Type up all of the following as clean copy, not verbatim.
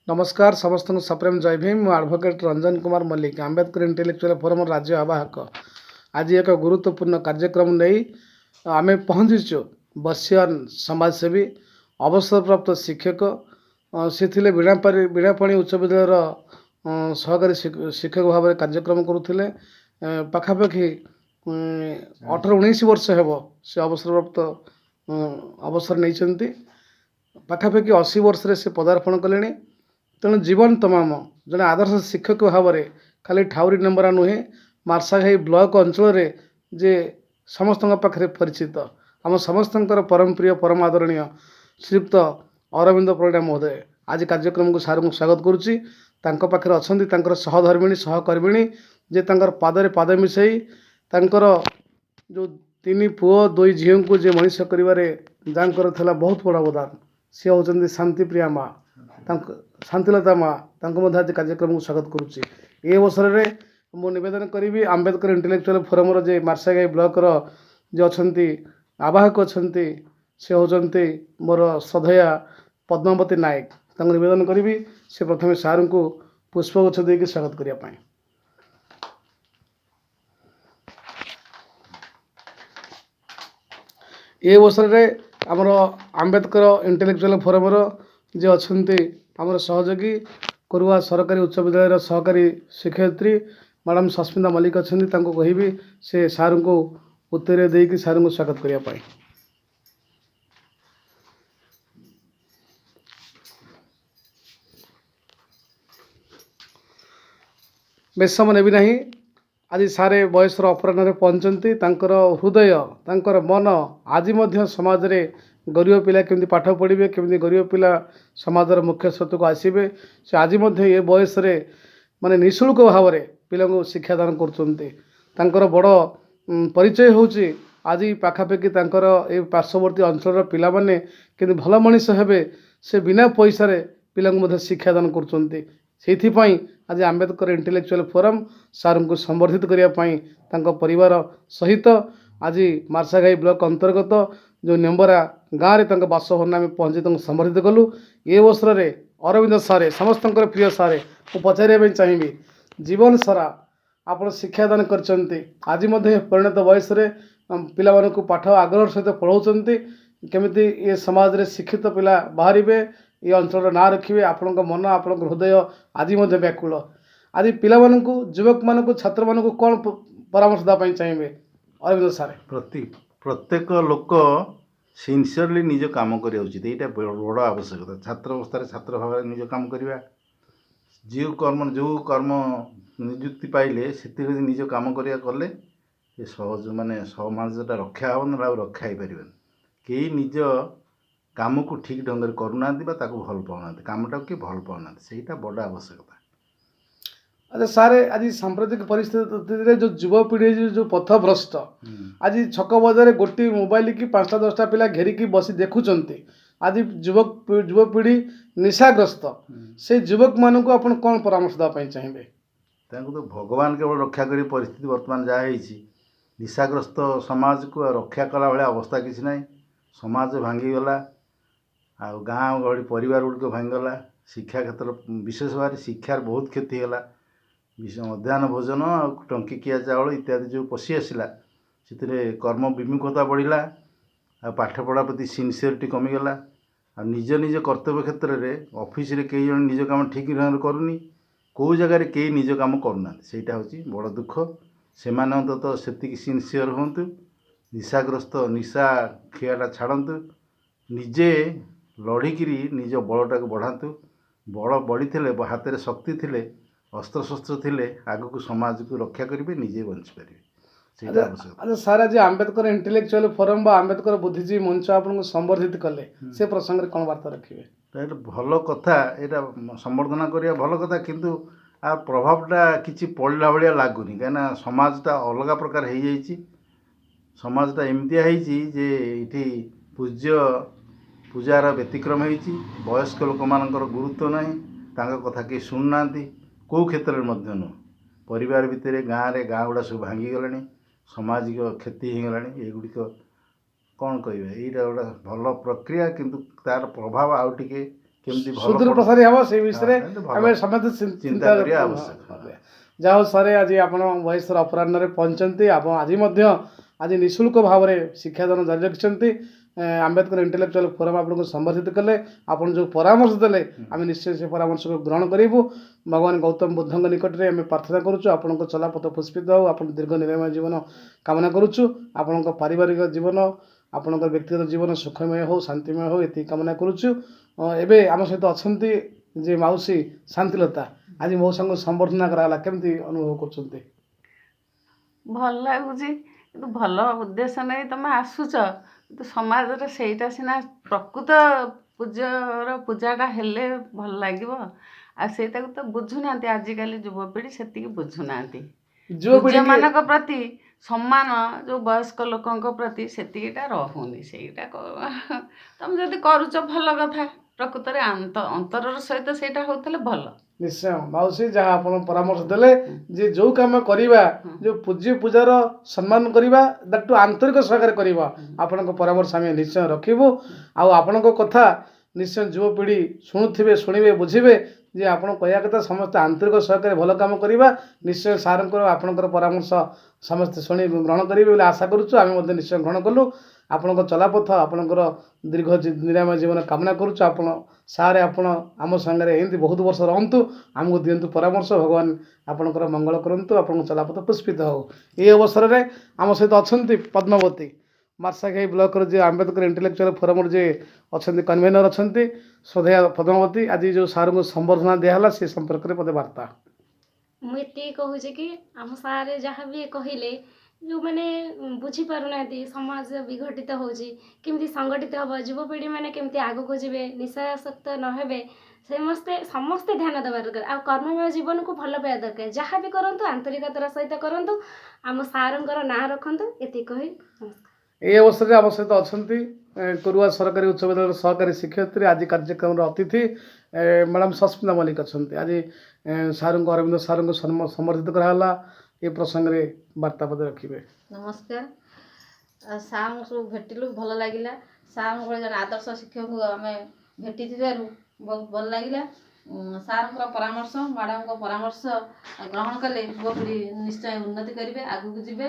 नमस्कार समस्त सप्रेम Jai Bhim advocate Ranjan Kumar Mallick Ambedkar intellectual forum राज्य आवाहक आज एक गुरुत्वपूर्ण कार्यक्रम नहीं आम पहुँचीचु बसियान समाजसेवी अवसरप्राप्त शिक्षक से बीणापाणी उच्च विद्यालय सहकारी शिक्षक भाव में कार्यक्रम करुले पाखापाखि 18-19 वर्ष हेब से अवसरप्राप्त अवसर नहीं पाखापाखि 80 वर्ष से पदार्पण कले तेणु जीवन तमाम जड़े आदर्श शिक्षक भाव में खाली ठाउरी नंबरा नुहे मार्साघाई ब्लॉक अंचल जे समस्त पाखे परिचित आम समस्त परम प्रिय परम आदरणीय श्रीयुक्त अरविंद परिड़ा महोदय आज कार्यक्रम को सार स्वागत करुच्ची पाखे अच्छा सहधर्मिणी सहकर्मिणी जे पादे पाद मिसई जो 3 पुओ 2 झील को जे मनीष कर बहुत बड़ा अवदान सी होती शांतिप्रिया माँ शांतिलता माँ आज कार्यक्रम को स्वागत करुच्ची ये अवसर में मु निवेदन करी आंबेडकर इंटेलेक्चुअल फोरम जे मार्साघाई ब्लॉक जो अच्छा आवाहक अच्छा से होती मोर श्रद्धेया पद्मावती नायक निवेदन करी से प्रथम सार को पुष्पगुच्छ देकी स्वागत करने ये अवसर में आमर आंबेडकर इंटेलेक्चुअल फोरम जे अच्छा आमर सहयोगी कुरुआ सरकारी उच्च विद्यालय सहकारी शिक्षयित्री मैडम सस्मिता मल्लिक अच्छा कहि से सार को उत्तर देकी सार को स्वागत करने बेस समय नेबी ना आज सारे बयसर अपराह पहुँचती हृदय तांकर मन आज समाज रे गरीब पिला केमती पाठ पढ़े केमती गरीब पिला समाजर मुख्य स्रोत को आसवे से आज ये बयस माने निःशुल्क भाव में पिला शिक्षादान कर बड़ परिचय होची आज पाखापाखि ये पार्श्ववर्ती अंचल पिला माने केमती भल मनीष हेबे से बिना पैसा पिला शिक्षादान कर आज आंबेडकर इंटेलेक्चुअल फोरम सार को संबर्धित करने परिवार सहित आज मार्साघाई ब्लॉक अंतर्गत जो नेम्बरा गाँव में बासभवन आम पहुँची संबर्धित कलु ये अवसर में अरविंद सारे समस्त प्रिय सारे को पचारे चाहिए जीवन सारा आप शिक्षादान करते आज परिणत बयस पिला पाठ आग्रह सहित पढ़ाऊँच केमिति ये समाज रे शिक्षित पिला बाहर ये अंचल ना रखिए आपण मन आपण हृदय आज व्याकुल आज पिला युवक मान छात्र मान कौन परामर्श देवाई चाहिए अरविंद सारे प्रत्येक लोक सिनसीयरली निज काम करा उचित यहाँ बड़ आवश्यकता छात्र अवस्था छात्र भाव निज काम करवा जो कर्म निजुक्ति पाइले से निज काम करा कले ये सहज माने समाजटा रक्षा हो ना रक्षा हो पार कई निज काम को ठीक ढंग से करूना भल पाऊना कमटा किए भल पाऊना से बड़ आवश्यकता। अच्छा सारे आज सांप्रतिक परिस्थिति जो युवपीढ़ी जो पथभ्रष्ट आज छक बजार गोटे मोबाइल की 5-10 पिला घेरिकी बसी देखुंत आज युवपीढ़ी निशाग्रस्त से युवक मान को आप कौन परामर्श देवाई चाहिए तो भगवान केवल रक्षा कर परिस्थिति बर्तमान जहाँ निशाग्रस्त समाज को रक्षा कला भाया अवस्था किसी ना समाज भांगीगला आ गाँ गहली परिवार गुड़िक भांगीगला शिक्षा क्षेत्र विशेष भाव शिक्षार बहुत क्षति है मध्याह्न भोजन आ टंकिकिया चाउल इत्यादि जो पशि आसला से कर्म विमुखता बढ़ला आ पाठपढ़ा प्रति सिनसीयरिटी कमीगला आ निज निज कर्तव्य क्षेत्र में ऑफिस रे कई जन निज काम ठीक ढंग करूनी कौ जगार कई निज काम करूना सेटा हूँ बड़ दुख से अंततः से सिनसीयर हूँ निशाग्रस्त निशा खियाटा छाड़तु निजे लड़िकी निज बलटा को बढ़ातु बल बढ़ी हाथ में शक्ति थे अस्त्र शस्त्र थे आग को समाज को रक्षा करेंगे निजे बंची पारे। अच्छा सार आज आंबेडकर इंटेलेक्चुअल फोरम बा आंबेडकर बुद्धिजीवी मंच आपको संबर्धित कले से प्रसंग में कौन वार्ता रखिए भल कथा यहाँ संबर्धना करिया भल कथा किंतु आ प्रभावटा किसी पड़ा भाया लगुनि कहीं समाजटा अलग प्रकार हो जाइए समाजटा एमतिया जे ये पूज्य पूजार व्यतिक्रम होती वयस्क लोक मानकर गुरुत्व ना कथा कहीं शुणुना कौ क्षेत्र में नुह परिवार भितर गाँव में गाँ गुड़ा सब भांगीगला सामाजिक क्षति हो गला युड़िक कौन कह यहाँ गोटे भल प्रक्रिया किंतु तार प्रभाव आउ टे କେମିତି ଭଲ ସୁଦୂର ପଡୁ- ପ୍ରସାରୀ ହେବ ସେଇ ବିଷୟରେ ହଁ, ଏମିତି ଭଲ ଆମେ ସମସ୍ତେ ଚିନ୍ତା କରିବା ଆବଶ୍ୟକ। ଯାହା ହଉ ସାର୍ ଆଜି ଆପଣ ବୟସର ଅପରାହ୍ନରେ ପହଞ୍ଚନ୍ତି ଆପଣ ଆଜି ମଧ୍ୟ ଆଜି ନିଃଶୁଳ୍କ ଭାବରେ ଶିକ୍ଷାଦାନ ଜାରି ରଖିଛନ୍ତି ଆମ୍ବେଦକର ଇଣ୍ଟେଲେକ୍ଚୁଆଲ ଫୋରମ୍ ଆପଣଙ୍କୁ ସମ୍ବର୍ଦ୍ଧିତ କଲେ ଆପଣ ଯେଉଁ ପରାମର୍ଶ ଦେଲେ ଆମେ ନିଶ୍ଚୟ ସେ ପରାମର୍ଶକୁ ଗ୍ରହଣ କରିବୁ ଭଗବାନ ଗୌତମ ବୁଦ୍ଧଙ୍କ ନିକଟରେ ଆମେ ପ୍ରାର୍ଥନା କରୁଛୁ ଆପଣଙ୍କ ଚଲାପଥ ପୁଷ୍ପିତ ହେଉ ଆପଣ ଦୀର୍ଘ ନିରାମୟ ଜୀବନ କାମନା କରୁଛୁ ଆପଣଙ୍କ ପାରିବାରିକ ଜୀବନ ଆପଣଙ୍କର ବ୍ୟକ୍ତିଗତ ଜୀବନ ସୁଖମୟ ହେଉ ଶାନ୍ତିମୟ ହେଉ ଏତିକି କାମନା କରୁଛୁ ଏବେ ଆମ ସହିତ ଅଛନ୍ତି ଯେ ମାଉସୀ ଶାନ୍ତିଲତା ଆଜି ମଉସାଙ୍କୁ ସମ୍ବର୍ଦ୍ଧନା କରାଗଲା କେମିତି ଅନୁଭବ କରୁଛନ୍ତି? ଭଲ ଲାଗୁଛି କିନ୍ତୁ ଭଲ ଉଦ୍ଦେଶ୍ୟ ନେଇ ତମେ ଆସୁଛ କିନ୍ତୁ ସମାଜରେ ସେଇଟା ସିନା ପ୍ରକୃତ ପୂଜାଟା ହେଲେ ଭଲ ଲାଗିବ ଆଉ ସେଇଟାକୁ ତ ବୁଝୁନାହାନ୍ତି ଆଜିକାଲି ଯୁବପିଢ଼ି ସେତିକି ବୁଝୁନାହାନ୍ତି ଝିଅମାନଙ୍କ ପ୍ରତି ସମ୍ମାନ ଯେଉଁ ବୟସ୍କ ଲୋକଙ୍କ ପ୍ରତି ସେତିକିଟା ରହୁନି ସେଇଟା ତମେ ଯଦି କରୁଛ ଭଲ କଥା ପ୍ରକୃତରେ ଅନ୍ତରର ସହିତ ସେଇଟା ହେଉଥିଲେ ଭଲ ନିଶ୍ଚୟ ମାଉସୀ ଯାହା ଆପଣ ପରାମର୍ଶ ଦେଲେ ଯେ ଯେଉଁ କାମ କରିବା ଯେଉଁ ପୂଜାର ସମ୍ମାନ କରିବା ତାଠୁ ଆନ୍ତରିକ ସହକାରେ କରିବା ଆପଣଙ୍କ ପରାମର୍ଶ ଆମେ ନିଶ୍ଚୟ ରଖିବୁ ଆଉ ଆପଣଙ୍କ କଥା ନିଶ୍ଚୟ ଯୁବପିଢ଼ି ଶୁଣୁଥିବେ ଶୁଣିବେ ବୁଝିବେ ଯେ ଆପଣ କହିବା କଥା ସମସ୍ତେ ଆନ୍ତରିକ ସହକାରେ ଭଲ କାମ କରିବା ନିଶ୍ଚୟ ସାର୍ଙ୍କର ଆପଣଙ୍କର ପରାମର୍ଶ ସମସ୍ତେ ଶୁଣି ଗ୍ରହଣ କରିବେ ବୋଲି ଆଶା କରୁଛୁ ଆମେ ମଧ୍ୟ ନିଶ୍ଚୟ ଗ୍ରହଣ କଲୁ ଆପଣଙ୍କ ଚଲାପଥ ଆପଣଙ୍କର ଦୀର୍ଘ ନିରାମୟ ଜୀବନ କାମନା କରୁଛୁ ଆପଣ ସାର୍ ଆପଣ ଆମ ସାଙ୍ଗରେ ଏମିତି ବହୁତ ବର୍ଷ ରହନ୍ତୁ ଆମକୁ ଦିଅନ୍ତୁ ପରାମର୍ଶ ଭଗବାନ ଆପଣଙ୍କର ମଙ୍ଗଳ କରନ୍ତୁ ଆପଣଙ୍କ ଚଲାପଥ ପୁଷ୍ପିତ ହେଉ ଏହି ଅବସରରେ ଆମ ସହିତ ଅଛନ୍ତି ପଦ୍ମାବତୀ ମାର୍ଶାଘାଇ ବ୍ଲକର ଯିଏ ଆମ୍ବେଦକର ଇଣ୍ଟେଲେକ୍ଚୁଆଲ ଫୋରମର ଯିଏ ଅଛନ୍ତି କନଭେନର ଅଛନ୍ତି ଶ୍ରଦ୍ଧେୟା ପଦ୍ମାବତୀ ଆଜି ଯେଉଁ ସାର୍ଙ୍କୁ ସମ୍ବର୍ଦ୍ଧନା ଦିଆହେଲା ସେ ସମ୍ପର୍କରେ ପଦେ ବାର୍ତ୍ତା ମୁଁ ଏତିକି କହୁଛି କି ଆମ ସାର୍ ଯାହା ବି କହିଲେ ଯେଉଁମାନେ ବୁଝିପାରୁନାହାନ୍ତି ସମାଜ ବିଘଟିତ ହେଉଛି କେମିତି ସଂଗଠିତ ହେବ ଯୁବପିଢ଼ି ମାନେ କେମିତି ଆଗକୁ ଯିବେ ନିଶାସକ୍ତ ନ ହେବେ ସମସ୍ତେ ଧ୍ୟାନ ଦେବା ଦରକାର ଆଉ କର୍ମମୟ ଜୀବନକୁ ଭଲ ପାଇବା ଦରକାର ଯାହା ବି କରନ୍ତୁ ଆନ୍ତରିକତାର ସହିତ କରନ୍ତୁ ଆମ ସାର୍ଙ୍କର ନାଁ ରଖନ୍ତୁ ଏତିକି କହି ଏହି ଅବସରରେ ଆମ ସହିତ ଅଛନ୍ତି କୁରୁଆ ସରକାରୀ ଉଚ୍ଚ ବିଦ୍ୟାଳୟର ସହକାରୀ ଶିକ୍ଷୟିତ୍ରୀ ଆଜି କାର୍ଯ୍ୟକ୍ରମର ଅତିଥି ମ୍ୟାଡ଼ାମ୍ ସସ୍ମିତା ମଲ୍ଲିକ ଅଛନ୍ତି ଆଜି ସାର୍ଙ୍କୁ ଅରବିନ୍ଦ ସାର୍ଙ୍କୁ ସମ୍ବର୍ଦ୍ଧିତ କରାଗଲା ଏ ପ୍ରସଙ୍ଗରେ ବାର୍ତ୍ତା ପଦେ ରଖିବେ ନମସ୍କାର ସାର୍ଙ୍କୁ ସବୁ ଭେଟିଲୁ ଭଲ ଲାଗିଲା ସାର୍ଙ୍କ ଭଳି ଜଣେ ଆଦର୍ଶ ଶିକ୍ଷକଙ୍କୁ ଆମେ ଭେଟିଥିବାରୁ ବହୁତ ଭଲ ଲାଗିଲା ସାର୍ଙ୍କର ପରାମର୍ଶ ମ୍ୟାଡ଼ାମଙ୍କ ପରାମର୍ଶ ଗ୍ରହଣ କଲେ ଯୁବପିଢ଼ି ନିଶ୍ଚୟ ଉନ୍ନତି କରିବେ ଆଗକୁ ଯିବେ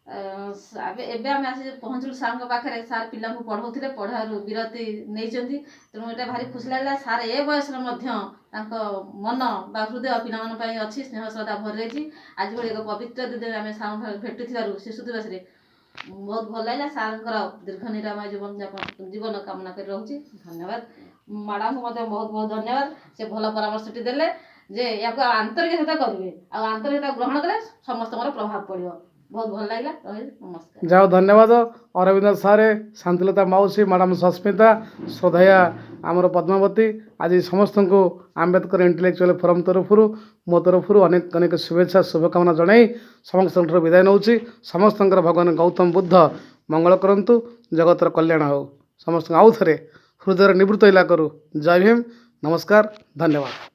ଏବେ ଆମେ ଆସି ପହଞ୍ଚିଲୁ ସାର୍ଙ୍କ ପାଖରେ ସାର୍ ପିଲାଙ୍କୁ ପଢ଼ାଉଥିଲେ ପଢ଼ାରୁ ବିରତି ନେଇଛନ୍ତି ତେଣୁ ଏଇଟା ଭାରି ଖୁସି ଲାଗିଲା ସାର୍ ଏ ବୟସରେ ମଧ୍ୟ ତାଙ୍କ ମନ ବା ହୃଦୟ ପିଲାମାନଙ୍କ ପାଇଁ ଅଛି ସ୍ନେହ ଶ୍ରଦ୍ଧା ଭରି ରହିଛି ଆଜି ଭଳି ଏକ ପବିତ୍ର ଦିନରେ ଆମେ ସାର୍ଙ୍କ ଭେଟୁଥିବାରୁ ଶିଶୁ ଦିବସରେ ବହୁତ ଭଲ ଲାଗିଲା ସାର୍ଙ୍କର ଦୀର୍ଘ ନିରାମୟ ଜୀବନ କାମନା କରି ରହୁଛି ଧନ୍ୟବାଦ ମ୍ୟାଡ଼ାମଙ୍କୁ ମଧ୍ୟ ବହୁତ ବହୁତ ଧନ୍ୟବାଦ ସେ ଭଲ ପରାମର୍ଶଟି ଦେଲେ ଯେ ୟାକୁ ଆନ୍ତରିକତା କରିବେ ଆଉ ଆନ୍ତରିକତା ଗ୍ରହଣ କଲେ ସମସ୍ତଙ୍କର ପ୍ରଭାବ ପଡ଼ିବ ବହୁତ ଭଲ ଲାଗିଲା ରହିଲି ନମସ୍କାର ଯାହା ଧନ୍ୟବାଦ ଅରବିନ୍ଦ ସାର୍ ଶାନ୍ତିଲତା ମାଉସୀ ମ୍ୟାଡ଼ାମ୍ ସସ୍ମିତା ଶ୍ରଦ୍ଧେୟା ଆମର ପଦ୍ମାବତୀ ଆଜି ସମସ୍ତଙ୍କୁ ଆମ୍ବେଦକର ଇଣ୍ଟେଲେକ୍ଚୁଆଲ ଫୋରମ୍ ତରଫରୁ ମୋ ତରଫରୁ ଅନେକ ଅନେକ ଶୁଭେଚ୍ଛା ଶୁଭକାମନା ଜଣାଇ ସମସ୍ତଙ୍କଠାରୁ ବିଦାୟ ନେଉଛି ସମସ୍ତଙ୍କର ଭଗବାନ ଗୌତମ ବୁଦ୍ଧ ମଙ୍ଗଳ କରନ୍ତୁ ଜଗତର କଲ୍ୟାଣ ହେଉ ସମସ୍ତଙ୍କୁ ଆଉ ଥରେ ହୃଦୟରେ ନିବୃତ୍ତ ଇଲା କରୁ ଜୟ ଭୀମ ନମସ୍କାର ଧନ୍ୟବାଦ